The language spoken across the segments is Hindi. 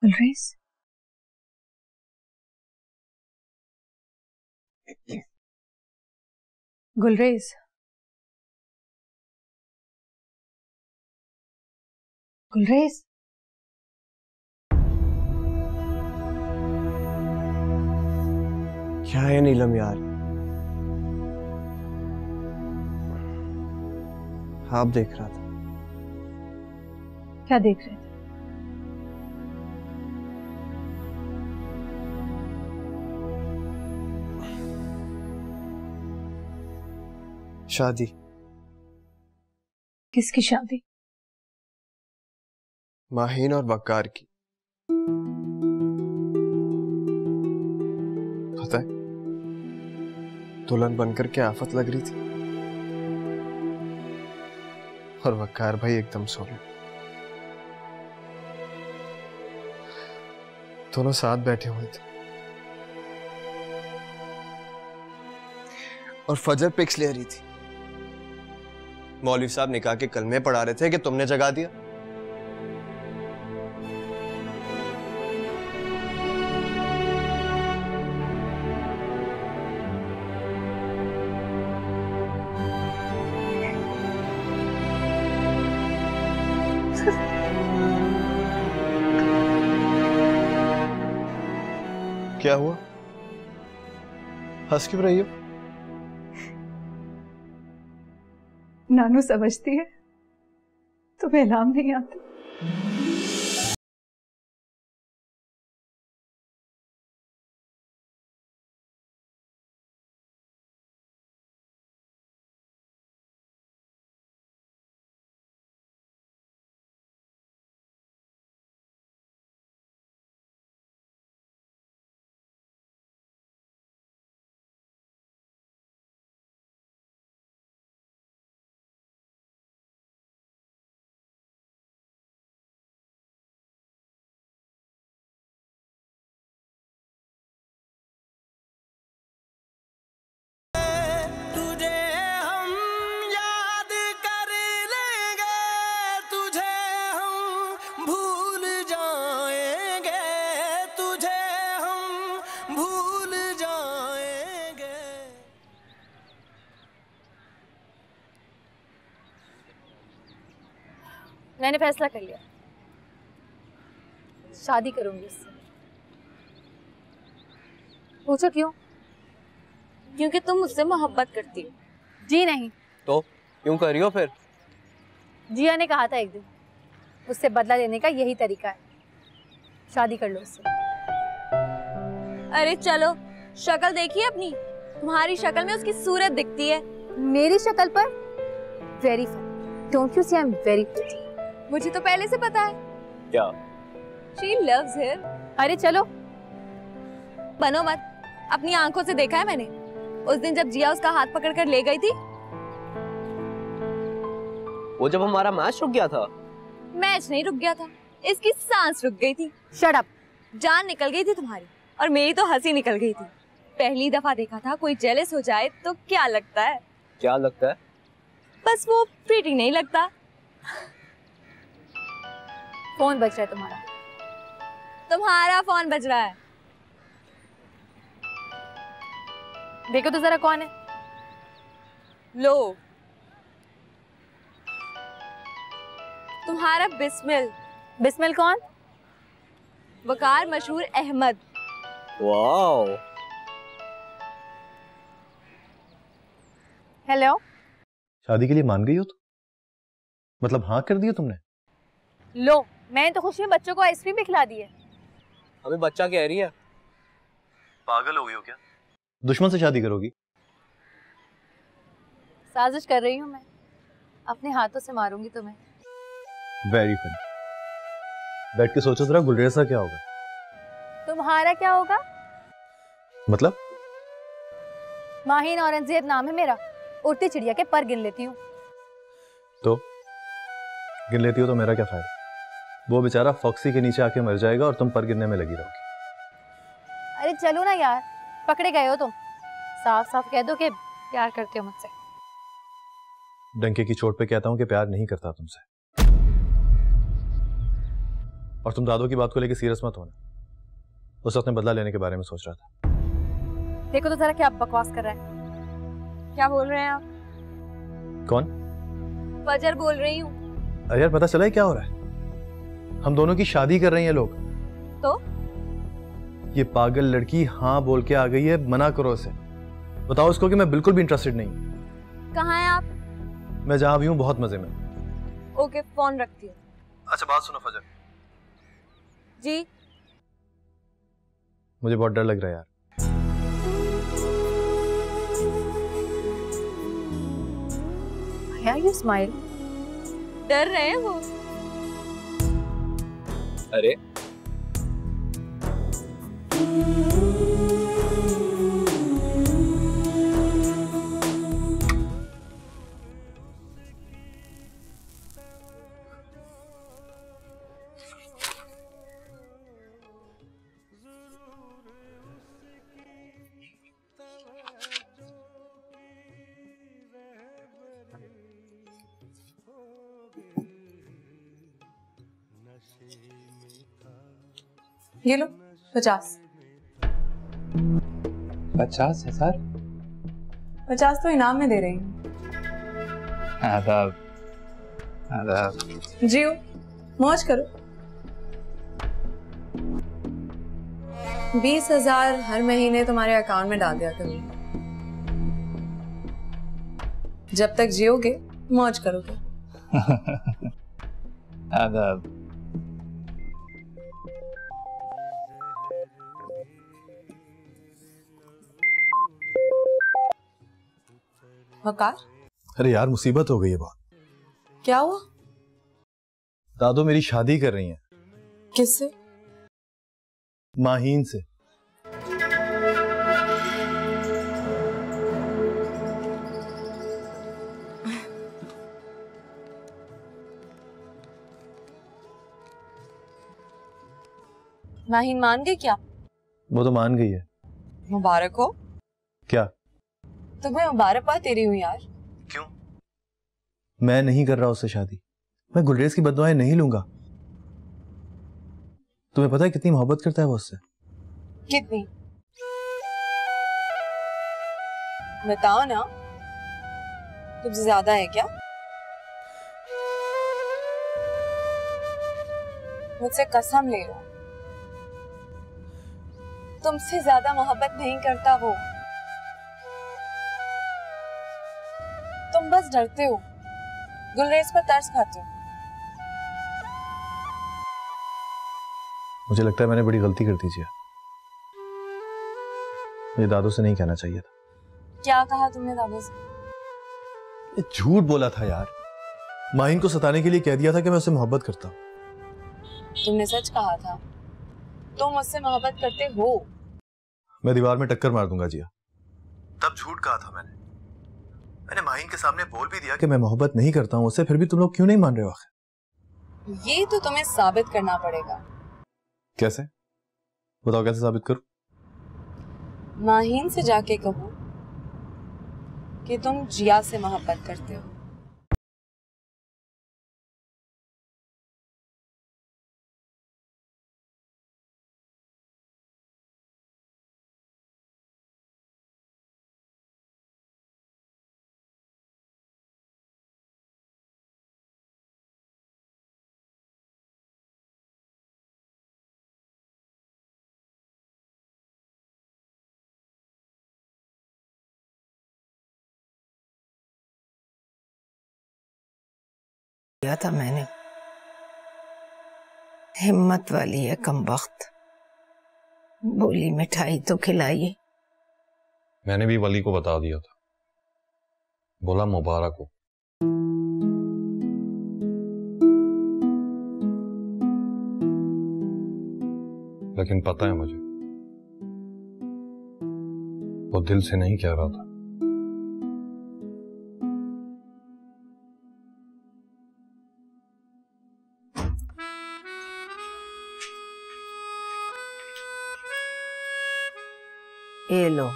गुलरेज, गुलरेज, गुलरेज, क्या है नीलम यार? आप देख रहा था। क्या देख रहे थे? शादी। किसकी शादी? माहीन और वक्कार की। पता है, दुल्हन बनकर के आफत लग रही थी और वक्कार भाई एकदम सोले। दोनों साथ बैठे हुए थे और फजर पिक्स ले रही थी। मौलवी साहब निकाह के कलमे पढ़ा रहे थे कि तुमने जगा दिया। क्या हुआ? हंस क्यों रही हो? नानू समझती है तुम्हें नाम नहीं आता। मैंने फैसला कर लिया, शादी करूंगी उससे। पूछो क्यों? क्योंकि तुम मुझसे मोहब्बत करती हो। जी नहीं तो क्यों कर रही हो फिर? जिया ने कहा था एक दिन, उससे बदला लेने का यही तरीका है, शादी कर लो उससे। अरे चलो, शक्ल देखिए अपनी, तुम्हारी शक्ल में उसकी सूरत दिखती है। मेरी शक्ल पर? Very funny, don't you see I am very pretty. मुझे तो पहले से पता है। क्या? She loves him। अरे चलो, बनो मत, अपनी आंखों से देखा है मैंने। उस दिन जब जिया उसका हाथ पकड़कर ले गई थी। वो जब हमारा मैच रुक गया था। मैच नहीं रुक गया था, इसकी सांस रुक गई थी। Shut up. जान निकल गई थी तुम्हारी, और मेरी तो हंसी निकल गई थी। पहली दफा देखा था, कोई जेलस हो जाए तो क्या लगता है? क्या लगता है? बस वो प्रीटी नहीं लगता। फोन बज रहा है तुम्हारा। तुम्हारा फोन बज रहा है। देखो तो जरा कौन है। लो, तुम्हारा बिस्मिल। बिस्मिल कौन? वकार मशहूर अहमद। वाओ। हेलो। शादी के लिए मान गई हो तो? मतलब हाँ कर दिया तुमने? लो, मैंने तो खुशी में बच्चों को आइसक्रीम भी खिला दी है। हमें बच्चा कह रही है। पागल हो गई हो क्या? दुश्मन से शादी करोगी? साजिश कर रही हूँ मैं, अपने हाथों से मारूंगी तुम्हें। Very funny. बैठ के सोचो जरा, गुलरेज का क्या होगा? तुम्हारा क्या होगा? मतलब? माहीन औरंगजेब नाम है मेरा, उड़ती चिड़िया के पर गिन लेती हूँ। तो गिन लेती हो तो मेरा क्या फायदा? वो बेचारा फॉक्सी के नीचे आके मर जाएगा और तुम पर गिनने में लगी रहोगी। अरे चलो ना यार, पकड़े गए हो तुम। साफ साफ कह दो कि प्यार करते हो मुझसे। डंके की चोट पे कहता हूँ कि प्यार नहीं करता तुमसे। और तुम दादो की बात को लेकर सीरियस मत होना। उस वक्त मैं बदला लेने के बारे में सोच रहा था। देखो तो जरा क्या बकवास कर रहा है। क्या बोल रहे हैं आप? कौन? फजर बोल रही हूँ। अरे यार पता चला है क्या हो रहा है? हम दोनों की शादी कर रहे हैं लोग। तो ये पागल लड़की हाँ बोल के आ गई है, मना करो उसे। बताओ उसको कि मैं बिल्कुल भी इंटरेस्टेड नहीं हूँ। कहाँ हैं आप? मैं जहाँ भी हूँ बहुत मजे में। ओके, फोन रखती हूँ। अच्छा बात सुनो फजर, जी। मुझे बहुत डर लग रहा है यार। Why are you smile? डर रहे हैं वो। अरे ये लो 50। 50,000? 50 तो इनाम में दे रही हूँ। आदाब। आदाब। जियो, मौज करो। 20,000 हर महीने तुम्हारे अकाउंट में डाल दिया करूँगी। जब तक जियोगे मौज करोगे। आदाब। वकार, अरे यार मुसीबत हो गई है बहुत। क्या हुआ? दादो मेरी शादी कर रही हैं। किससे? माहीन से। माहीन मान गई क्या? वो तो मान गई है। मुबारक हो। क्या? तुम्हें मुबारकबाद दे रही हूँ यार। क्यों? मैं नहीं कर रहा उससे शादी। मैं गुलरेज की बददुआएं नहीं लूंगा। तुम्हें पता है कितनी मोहब्बत करता है वो उससे? कितनी? बताओ ना, तुमसे ज्यादा है क्या? मुझसे कसम ले लो, तुमसे ज्यादा मोहब्बत नहीं करता वो। तुम बस डरते हो, गुलरेज पर तरस खाते हो। मुझे लगता है मैंने बड़ी गलती कर दी जिया। मुझे दादू से नहीं कहना चाहिए था। क्या कहा तुमने दादू से? ये झूठ बोला था यार। माहीन को सताने के लिए कह दिया था कि मैं उससे मोहब्बत करता हूँ। तुमने सच कहा था, तुम मुझसे मोहब्बत करते हो। मैं दीवार में टक्कर मार दूंगा जिया। तब झूठ कहा था मैंने माहीन के सामने बोल भी दिया कि मैं मोहब्बत नहीं करता हूँ उससे, फिर भी तुम लोग क्यों नहीं मान रहे हो आखिर? ये तो तुम्हें साबित करना पड़ेगा। कैसे? बताओ कैसे साबित करूं? माहीन से जाके कहो कि तुम जिया से मोहब्बत करते हो। किया था मैंने। हिम्मत वाली है कमबख्त। बोली मिठाई तो खिलाई। मैंने भी वली को बता दिया था, बोला मुबारक हो। लेकिन पता है मुझे, वो दिल से नहीं कह रहा था। ये लो,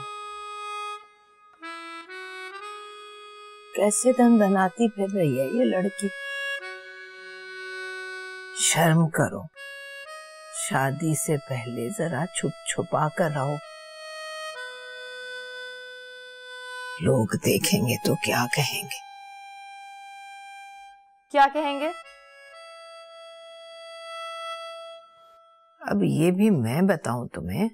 कैसे दंदनाती फिर रही है ये लड़की। शर्म करो, शादी से पहले जरा छुप छुपा कर रहो। लोग देखेंगे तो क्या कहेंगे? क्या कहेंगे? अब ये भी मैं बताऊं तुम्हें?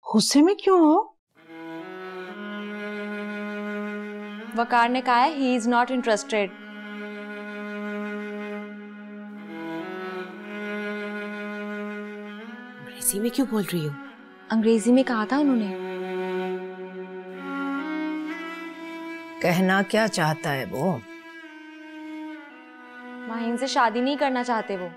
गुस्से में क्यों हो? वकार ने कहा है ही इज नॉट इंटरेस्टेड। अंग्रेजी में क्यों बोल रही हो? अंग्रेजी में कहा था उन्होंने। कहना क्या चाहता है वो? माहीन से शादी नहीं करना चाहते वो।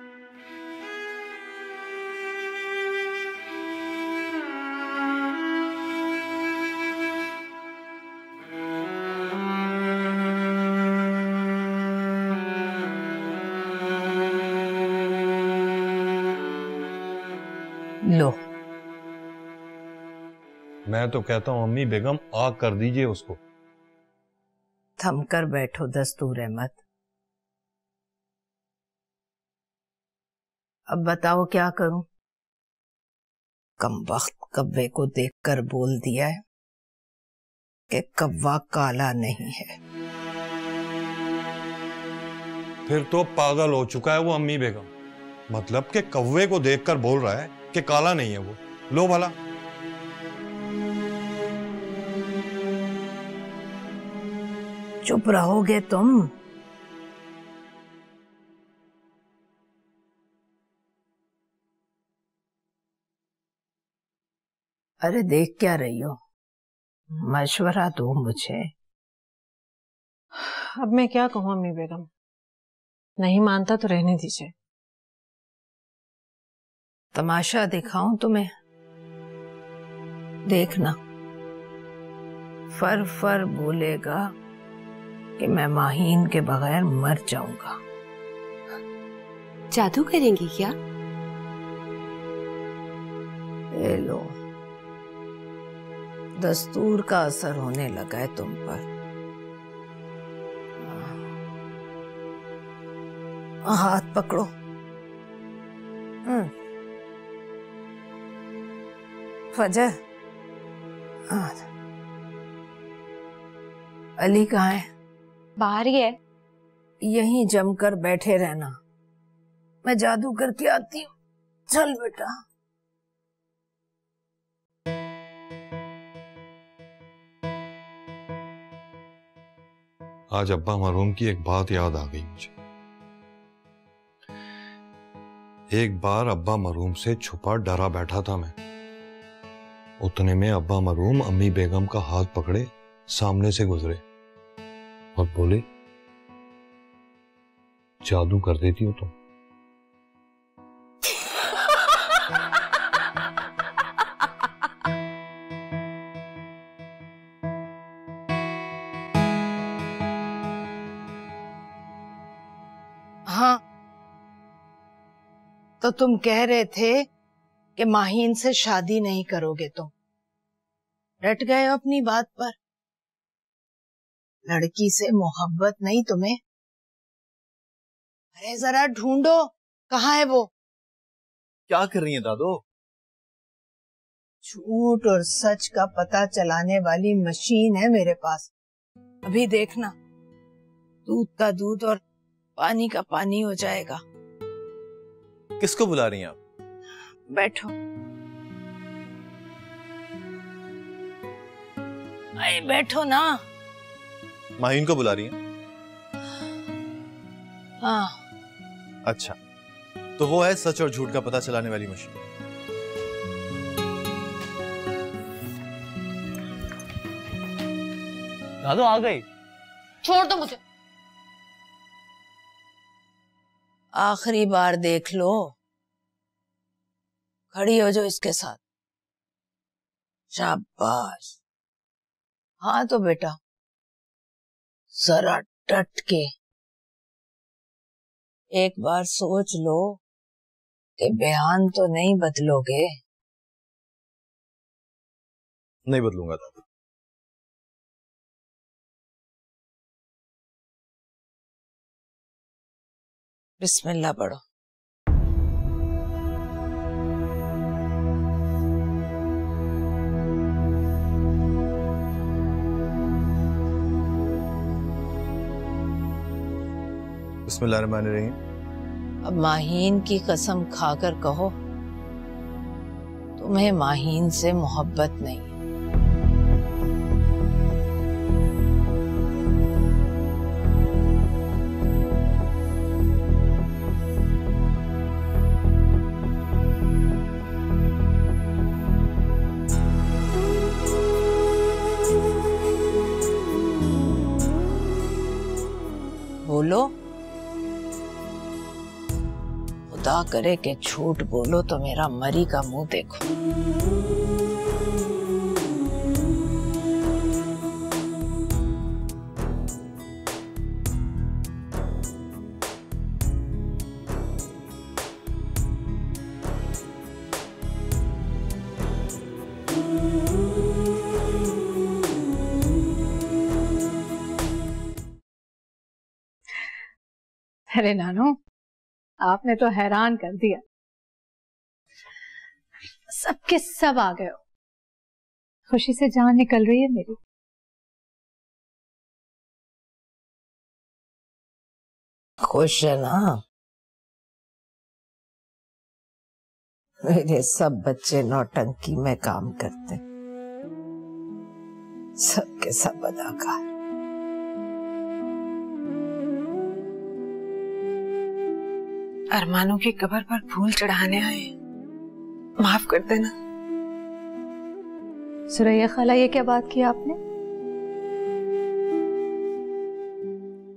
लो, मैं तो कहता हूँ अम्मी बेगम आग कर दीजिए उसको। थम कर बैठो दस्तूर अहमद। अब बताओ क्या करूं? कमबख्त कव्वे को देखकर बोल दिया है कि कव्वा काला नहीं है। फिर तो पागल हो चुका है वो अम्मी बेगम। मतलब कि कव्वे को देखकर बोल रहा है कि काला नहीं है वो। लो भला। चुप रहोगे तुम? अरे देख क्या रही हो? मशवरा दो मुझे। अब मैं क्या कहूँ अम्मी बेगम, नहीं मानता तो रहने दीजिए। तमाशा दिखाऊं तुम्हें? देखना, फर फर बोलेगा कि मैं माहीन के बगैर मर जाऊंगा। जादू करेंगी क्या? ए लो, दस्तूर का असर होने लगा है तुम पर। हाथ पकड़ो। फजर, अली कहाँ है? बाहर ही है। यहीं जमकर बैठे रहना, मैं जादू करके आती हूँ। चल बेटा। आज अब्बा मरहूम की एक बात याद आ गई मुझे। एक बार अब्बा मरहूम से छुपा डरा बैठा था मैं। उतने में अब्बा मरहूम अम्मी बेगम का हाथ पकड़े सामने से गुजरे और बोले, जादू कर देती हो तुम। हाँ, तो तुम कह रहे थे कि माहीन से शादी नहीं करोगे तुम। डट गए हो अपनी बात पर। लड़की से मोहब्बत नहीं तुम्हें? अरे जरा ढूंढो, कहाँ है वो? क्या कर रही है दादो? झूठ और सच का पता चलाने वाली मशीन है मेरे पास। अभी देखना, दूध का दूध और पानी का पानी हो जाएगा। किसको बुला रही हैं आप? बैठो। अरे बैठो ना। माहीन को बुला रही हैं? हाँ। अच्छा, तो वो है सच और झूठ का पता चलाने वाली मशीन। दादू आ गई। छोड़ दो मुझे। आखिरी बार देख लो, खड़ी हो जाओ इसके साथ। शाबाश। हाँ तो बेटा, जरा डट के एक बार सोच लो कि बयान तो नहीं बदलोगे। नहीं बदलूंगा दादू। बिस्मिल्लाह पढ़ो। बिस्मिल्लाहिर्रहमानिर्रहीम। अब माहीन की कसम खाकर कहो तुम्हें माहीन से मोहब्बत नहीं है। बोलो, खुदा करे कि झूठ बोलो तो मेरा मरी का मुंह देखो। अरे नानू, आपने तो हैरान कर दिया। सबके सब आ गए हो। खुशी से जान निकल रही है मेरी। खुश है ना? मेरे सब बच्चे नौटंकी में काम करते, सबके सब अदाकार। अरमानों की कब्र पर फूल चढ़ाने आए, माफ कर देना। सुरैया खाला, ये क्या बात की आपने?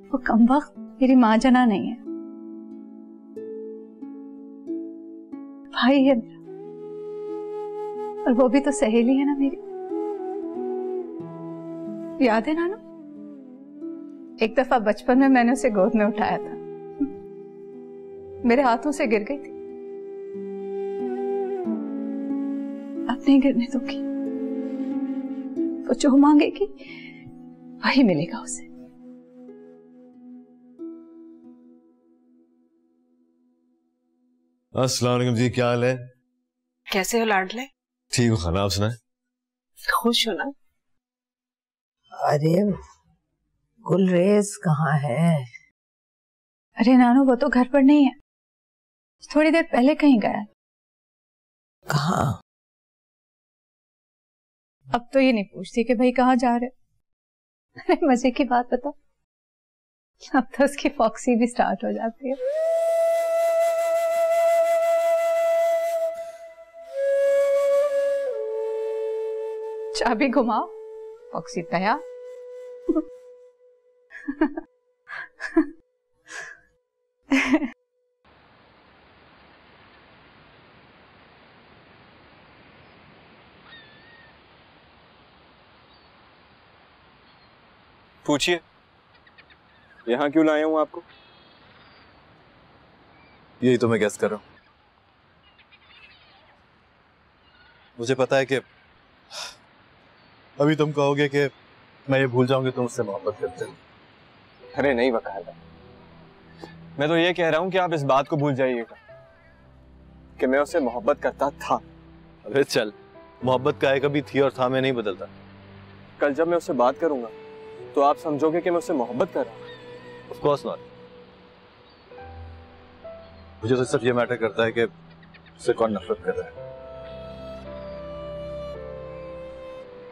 वो कमबख्त मेरी माँ जना नहीं है, भाई है मेरा, और वो भी तो सहेली है ना मेरी। याद है नानू, एक दफा बचपन में मैंने उसे गोद में उठाया था, मेरे हाथों से गिर गई थी। अब नहीं गिरने दूंगी। वो जो मांगेगी वही मिलेगा उसे। अस्सलाम वालेकुम जी, क्या हाल है? कैसे हो लाडले? ठीक हो खाना, आप सुनाए? खुश हो ना? अरे गुलरेज कहाँ है? अरे नानू, वो तो घर पर नहीं है, थोड़ी देर पहले कहीं गया। कहाँ? अब तो ये नहीं पूछती कि भाई कहाँ जा रहे हो। अरे मजे की बात बता, अब तो उसकी फॉक्सी भी स्टार्ट हो जाती है। चाबी घुमाओ, फॉक्सी तैयार। पूछिए, यहाँ क्यों लाया हूँ आपको? यही तो मैं गेस कर रहा हूँ। मुझे पता है कि अभी तुम कहोगे कि मैं ये भूल जाऊंगी तुम उससे मोहब्बत करते हो। अरे नहीं वकालत, मैं तो ये कह रहा हूँ कि आप इस बात को भूल जाइएगा कि मैं उससे मोहब्बत करता था। अरे चल, मोहब्बत का है कभी थी और था में नहीं बदलता। कल जब मैं उससे बात करूंगा तो आप समझोगे कि मैं उससे मोहब्बत कर रहा हूँ। Of course not. मुझे तो सिर्फ ये मैटर करता है कि उससे कौन नफरत कर रहा है।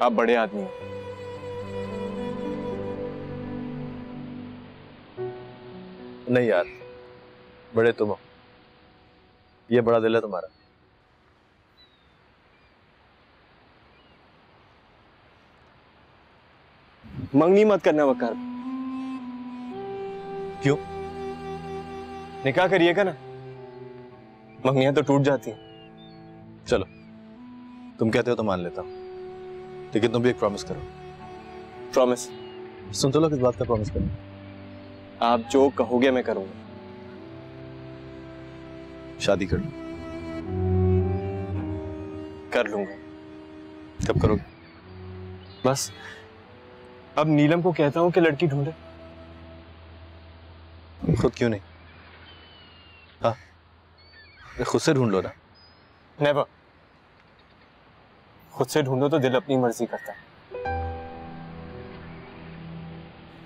आप बड़े आदमी हैं। नहीं यार, बड़े तुम हो, ये बड़ा दिल है तुम्हारा। मंगनी मत करना वकार। क्यों? निकाह करिएगा ना, मंगनियां तो टूट जाती हैं। चलो, तुम कहते हो तो मान लेता हूं, लेकिन तुम भी एक प्रॉमिस करो। प्रॉमिस? सुन तो लो, किस बात का प्रॉमिस करो? आप जो कहोगे मैं करूंगा। शादी कर लो। कर लूंगा। कब करोगे? बस अब नीलम को कहता हूं कि लड़की ढूंढे। खुद क्यों नहीं? हाँ, खुद से ढूंढ लो ना। नेवर। खुद से ढूंढो तो दिल अपनी मर्जी करता है।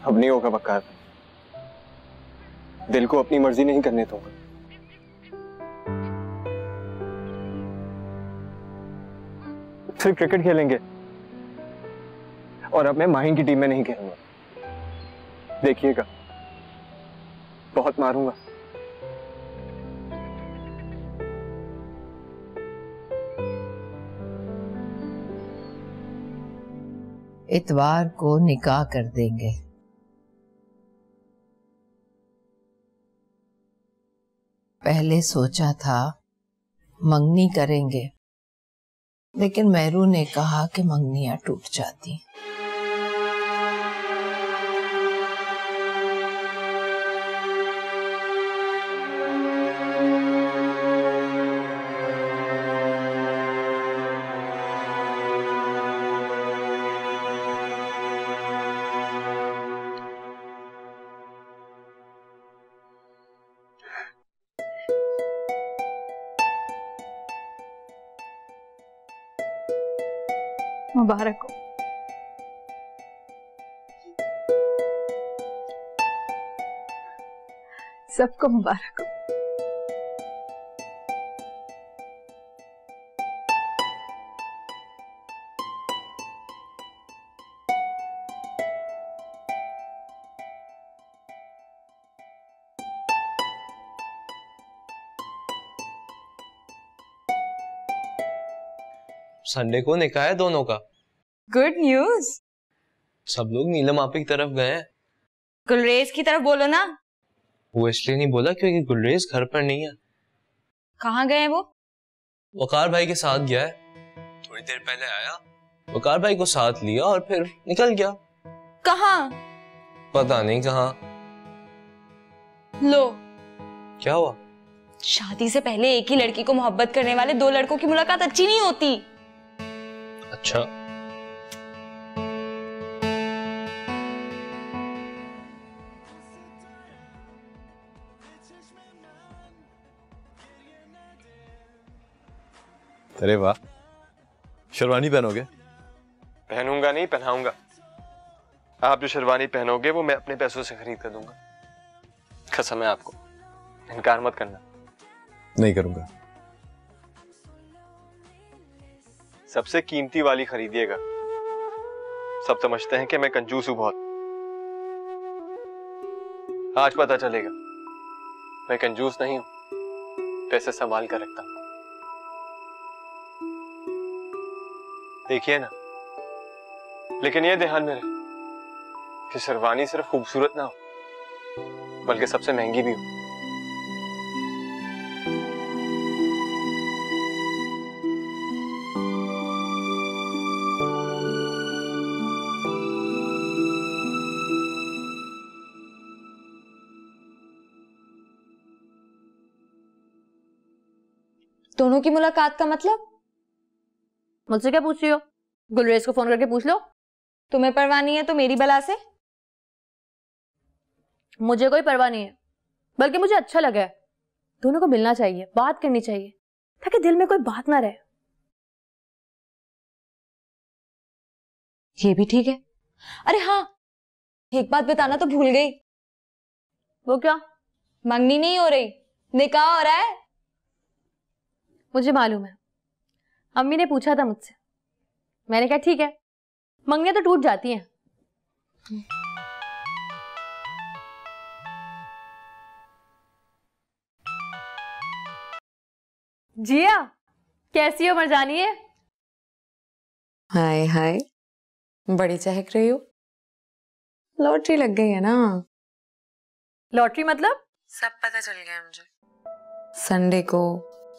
अब नहीं होगा वकार, दिल को अपनी मर्जी नहीं करने दूंगा। फिर क्रिकेट खेलेंगे और अब मैं माहिन की टीम में नहीं खेलूंगा। देखिएगा, बहुत मारूंगा। इतवार को निकाह कर देंगे। पहले सोचा था मंगनी करेंगे, लेकिन मेहरू ने कहा कि मंगनियां टूट जाती। मुबारक हो। सबको मुबारक हो। संडे को निकाह है दोनों का। Good news. सब लोग नीलम आपी की तरफ गए हैं। गुलरेज की तरफ बोलो ना। वो इसलिए नहीं बोला क्योंकि गुलरेज घर पर नहीं है। कहाँ गए हैं वो? वकार भाई के साथ गया है। थोड़ी देर पहले आया, वकार भाई को साथ लिया और फिर निकल गया। कहाँ? पता नहीं कहाँ। लो, क्या हुआ? शादी से पहले एक ही लड़की को मोहब्बत करने वाले दो लड़कों की मुलाकात अच्छी नहीं होती। अच्छा, अरे वाह, शेरवानी पहनोगे? पहनूंगा नहीं, पहनाऊंगा। आप जो शेरवानी पहनोगे वो मैं अपने पैसों से खरीद कर दूंगा। कसम है आपको, इनकार मत करना। नहीं करूंगा। सबसे कीमती वाली खरीदिएगा। सब समझते हैं कि मैं कंजूस हूं बहुत। आज पता चलेगा मैं कंजूस नहीं हूं, पैसे संभाल कर रखता हूं। देखिए ना, लेकिन ये ध्यान में रहे कि शेरवानी सिर्फ खूबसूरत ना हो बल्कि सबसे महंगी भी हो। दोनों की मुलाकात का मतलब? मुझसे क्या पूछ रही हो? गुलरेज को फोन करके पूछ लो। तुम्हें परवाह नहीं है तो मेरी बला से? मुझे कोई परवाह नहीं है, बल्कि मुझे अच्छा लगा है। दोनों को मिलना चाहिए, बात करनी चाहिए, ताकि दिल में कोई बात ना रहे। ये भी ठीक है। अरे हाँ, एक बात बताना तो भूल गई। वो क्या? मंगनी नहीं हो रही, निकाह हो रहा है। मुझे मालूम है, अम्मी ने पूछा था मुझसे। मैंने कहा ठीक है, मंगनियां तो टूट जाती हैं। जिया, कैसी हो मरजानी है? हाय हाय, बड़ी चहक रही हो। लॉटरी लग गई है ना? लॉटरी मतलब? सब पता चल गया मुझे। संडे को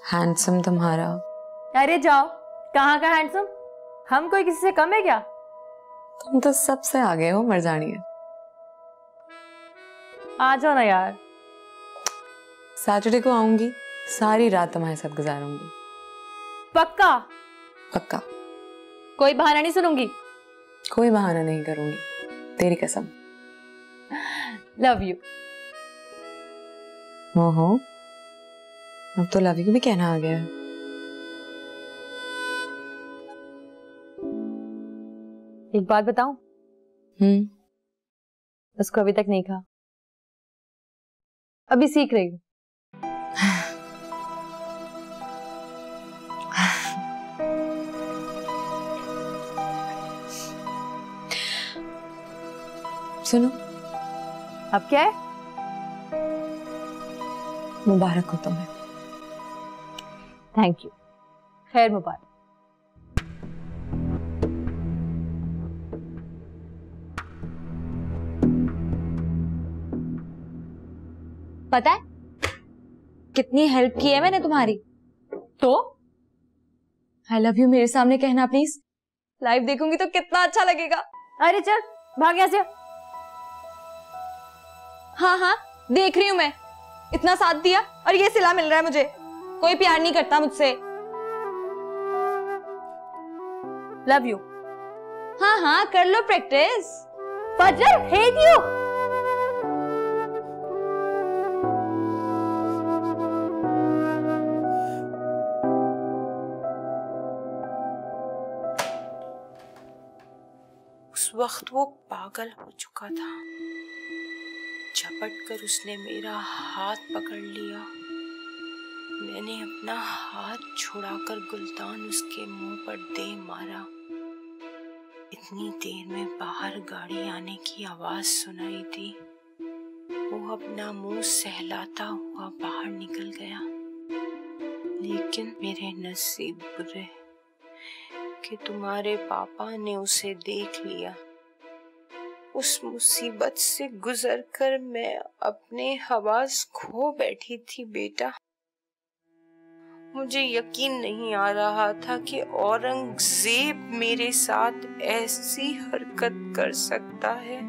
हैंडसम तुम्हारा। अरे जाओ, कहाँ का हैंडसम? हम कोई किसी से कम है क्या? तुम तो सबसे आगे हो मरजानी है। आ जाओ ना यार। सैटरडे को आऊंगी, सारी रात तुम्हारे साथ गुजारूंगी। पक्का? पक्का। कोई बहाना नहीं सुनूंगी। कोई बहाना नहीं करूंगी, तेरी कसम। Love you. ओहो, अब तो लव यू भी कहना आ गया है। एक बात बताऊं? उसको अभी तक नहीं कहा, अभी सीख रही हूँ। सुनो, अब क्या है? मुबारक हो तुम्हें। थैंक यू, खैर मुबारक। पता है कितनी हेल्प की है मैंने तुम्हारी? तो आई लव यू मेरे सामने कहना प्लीज। लाइव देखूंगी तो कितना अच्छा लगेगा। अरे चल भाग यहाँ से। हाँ हाँ देख रही हूं मैं, इतना साथ दिया और ये सिला मिल रहा है मुझे। कोई प्यार नहीं करता मुझसे। Love you. हाँ हाँ कर लो प्रैक्टिस। फजर हेट यू। उस वक्त वो पागल हो चुका था। झपट कर उसने मेरा हाथ पकड़ लिया। मैंने अपना हाथ छुड़ाकर गुलतान उसके मुंह पर दे मारा। इतनी देर में बाहर गाड़ी आने की आवाज सुनाई दी। वो अपना मुंह सहलाता हुआ बाहर निकल गया। लेकिन मेरे नसीब बुरे कि तुम्हारे पापा ने उसे देख लिया। उस मुसीबत से गुजरकर मैं अपने हवास खो बैठी थी बेटा। मुझे यकीन नहीं आ रहा था कि औरंगजेब मेरे साथ ऐसी हरकत कर सकता है।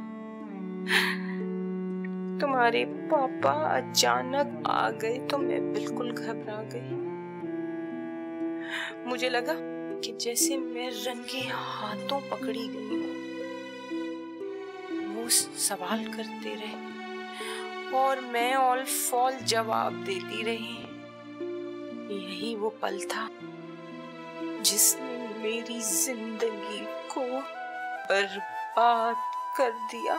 तुम्हारे पापा अचानक आ गए तो मैं बिल्कुल घबरा गई। मुझे लगा कि जैसे मैं रंगे हाथों पकड़ी गई हूँ। वो सवाल करते रहे और मैं ऑल फॉल जवाब देती रही। यही वो पल था जिसने मेरी जिंदगी को बर्बाद कर दिया।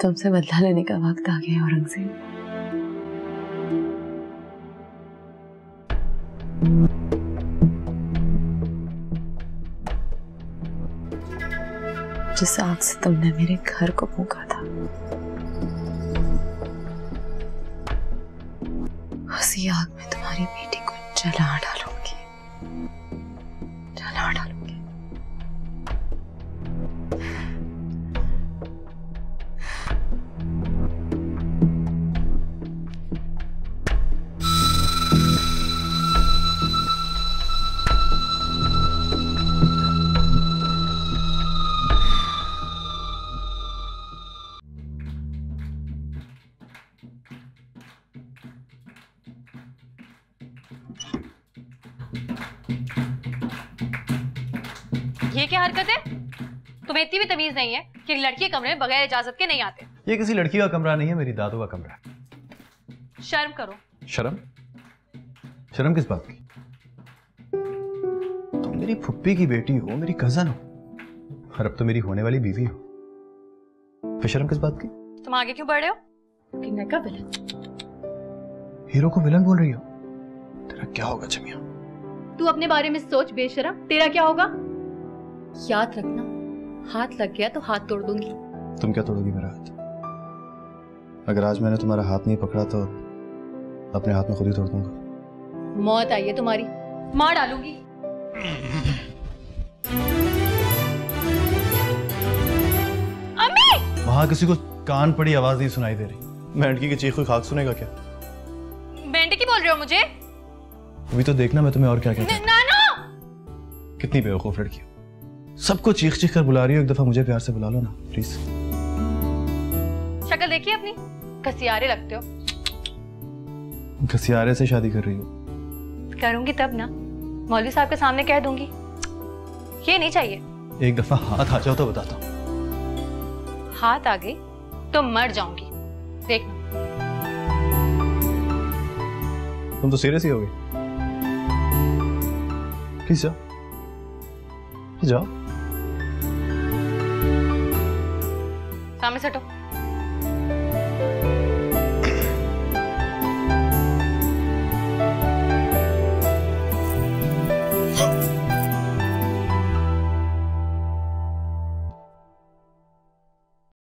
तुमसे बदला लेने का वक्त आ गया औरंगजेब। जिस आग से तुमने मेरे घर को फूंका था, उसी आग में तुम्हारी बेटी को जला डालूंगी, जला डालूंगी। ये क्या हरकत है? तुम्हें इतनी भी तमीज नहीं है कि एक लड़की के कमरे में बगैर इजाजत के नहीं आते। ये किसी लड़की का कमरा नहीं है, मेरी दादू का कमरा है। शर्म करो। शर्म? शर्म किस बात की? तुम मेरी फुप्पी की बेटी हो, मेरी कजन हो, और अब तो मेरी होने वाली बीवी हो। फिर शर्म किस बात की? तुम आगे क्यों बढ़ रहे हो? किंग का विलन। हीरो को विलन बोल रही हो? तेरा क्या होगा जमिया? तू अपने बारे में सोच बेशरम, तेरा क्या होगा? याद रखना, हाथ लग गया तो हाथ तोड़ दूंगी। तुम क्या तोड़ोगी मेरा हाथ? अगर आज मैंने तुम्हारा हाथ नहीं पकड़ा तो अपने हाथ में खुद ही तोड़ दूंगा। मौत आई है तुम्हारी, मार डालूंगी। अम्मी! वहां किसी को कान पड़ी आवाज नहीं सुनाई दे रही। मेंढकी की चीख कोई खाक सुनेगा क्या? मेंढकी बोल रहे हो मुझे? अभी तो देखना मैं तुम्हें और क्या कहता हूं। नाना! कितनी बेवकूफ लड़की हो, सबको चीख चीख कर बुला रही हो। एक दफा मुझे प्यार से बुला लो ना प्लीज। शक्ल देखिए अपनी, घसियारे लगते हो। घसियारे से शादी कर रही हो? करूंगी तब ना, मौलवी साहब के सामने कह दूंगी। ये नहीं चाहिए। एक दफा हाथ आ जाओ तो बताता हूँ। हाथ आ गई तो मर जाऊंगी, देखना। तुम तो सीरियस ही हो गई। प्लीज जाओ, जाओ। सामने से हटो।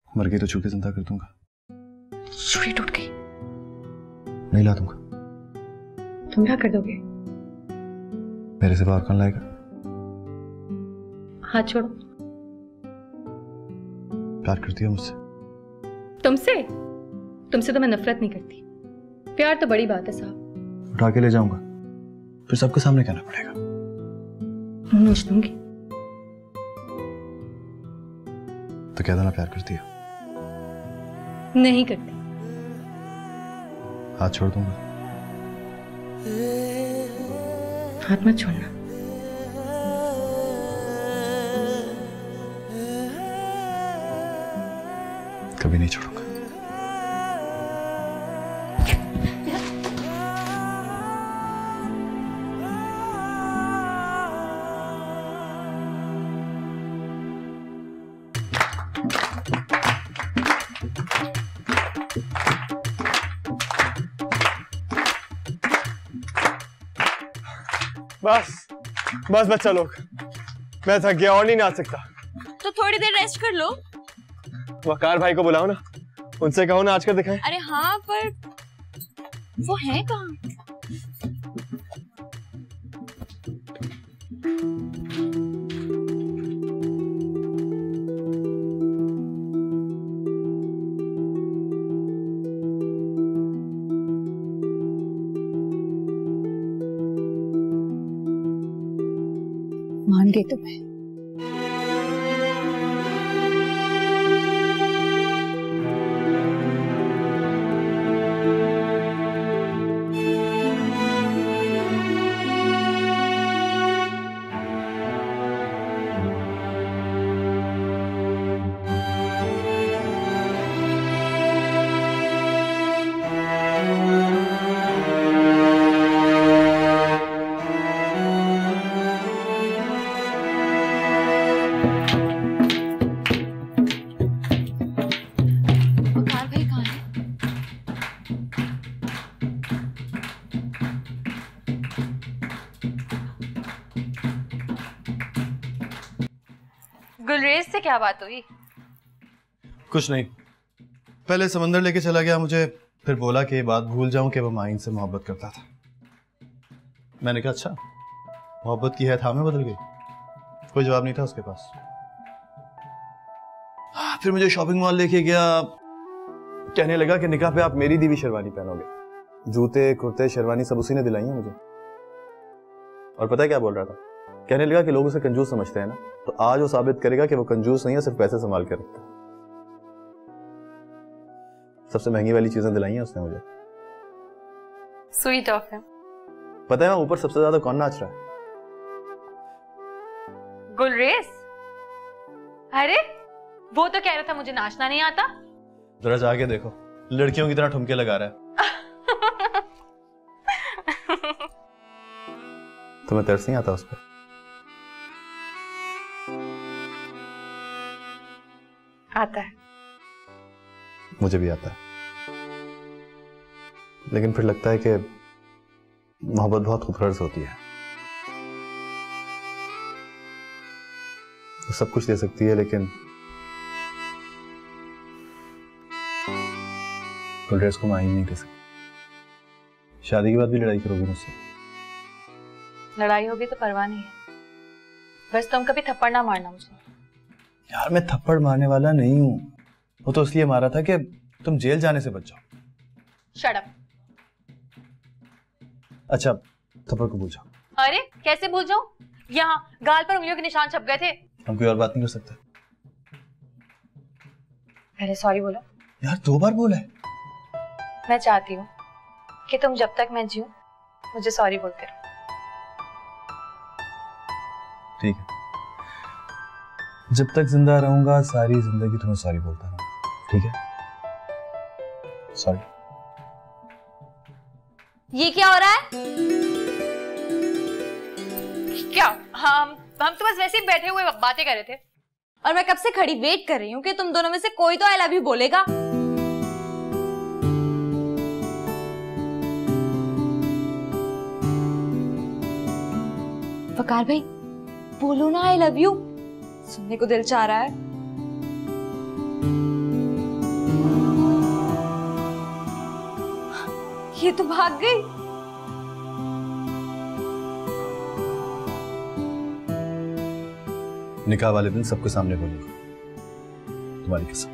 मर गई तो छू के जिंदा कर दूंगा। छुरी टूट गई, नहीं ला दूंगा। तुम क्या कर दोगे? मेरे से बाहर कौन लाएगा? हाथ छोड़ो। प्यार करती हो मुझसे? तुमसे? तुमसे तो मैं नफरत नहीं करती। प्यार तो बड़ी बात है साहब। उठा के ले जाऊंगा, फिर सबके सामने कहना पड़ेगा। नोच दूंगी। तो कह देना प्यार करती हो। नहीं करती। हाथ छोड़ दूंगा। हाथ मत छोड़ना। कभी नहीं छोड़ूंगा। बस बस बच्चा लोग, मैं थक गया और नहीं नाच सकता। तो थोड़ी देर रेस्ट कर लो। वकार भाई को बुलाओ ना, उनसे कहो नाच कर दिखाएं। अरे हाँ, पर वो है कहाँ? मान गई तुम्हें। गुलरेज से क्या बात हुई? कुछ नहीं, पहले समंदर लेके चला गया मुझे, फिर बोला कि ये बात भूल जाऊं कि वो माइन से मोहब्बत करता था। मैंने कहा अच्छा, मोहब्बत की है था में बदल गई। कोई जवाब नहीं था उसके पास। फिर मुझे शॉपिंग मॉल लेके गया, कहने लगा कि निकाह पे आप मेरी दी हुई शेरवानी पहनोगे। जूते, कुर्ते, शेरवानी सब उसी ने दिलाई है मुझे। और पता है क्या बोल रहा था? कहने लगा कि लोग उसे कंजूस समझते हैं ना, तो आज वो साबित करेगा कि वो कंजूस नहीं है, सिर्फ पैसे संभाल के रखता है। सबसे महंगी वाली चीजें दिलाई हैं उसने मुझे। Sweet of him. पता है ऊपर सबसे ज्यादा कौन नाच रहा है? गुलरेज। अरे वो तो कह रहा था मुझे नाचना नहीं आता। जरा जाके देखो, लड़कियों की तरह ठुमके लगा रहा है। तुम्हें तरस नहीं आता उस पर? आता है। मुझे भी आता है, लेकिन फिर लगता है कि मोहब्बत बहुत खूबसूरत होती है। वो सब कुछ दे सकती है, लेकिन गुलरेज को माही नहीं दे सकती। शादी के बाद भी लड़ाई करोगी मुझसे? लड़ाई होगी तो परवाह नहीं है, बस तुम कभी थप्पड़ ना मारना मुझे। यार मैं थप्पड़ मारने वाला नहीं हूं, वो तो इसलिए मारा था कि तुम जेल जाने से बच जाओ। Shut up. अच्छा थप्पड़ को भूल जाओ। अरे कैसे भूल जाऊं? यहाँ गाल पर उंगलियों के निशान छप गए थे। हम कोई और बात नहीं कर सकते? पहले सॉरी बोलो। यार 2 बार बोला है। मैं चाहती हूँ कि तुम जब तक मैं जीऊं मुझे सॉरी बोलते रहो। ठीक है, जब तक जिंदा रहूंगा सारी जिंदगी तुम्हें सॉरी बोलता रहूंगा, ठीक है? सॉरी। ये क्या हो रहा है? क्या? हम तो बस वैसे ही बैठे हुए बातें कर रहे थे। और मैं कब से खड़ी वेट कर रही हूँ कि तुम दोनों में से कोई तो आई लव यू बोलेगा। वकार भाई बोलो ना आई लव यू, सुनने को दिल चाह रहा है। ये तो भाग गई। निकाह वाले दिन सबके सामने बोलूंगा, तुम्हारी कसम।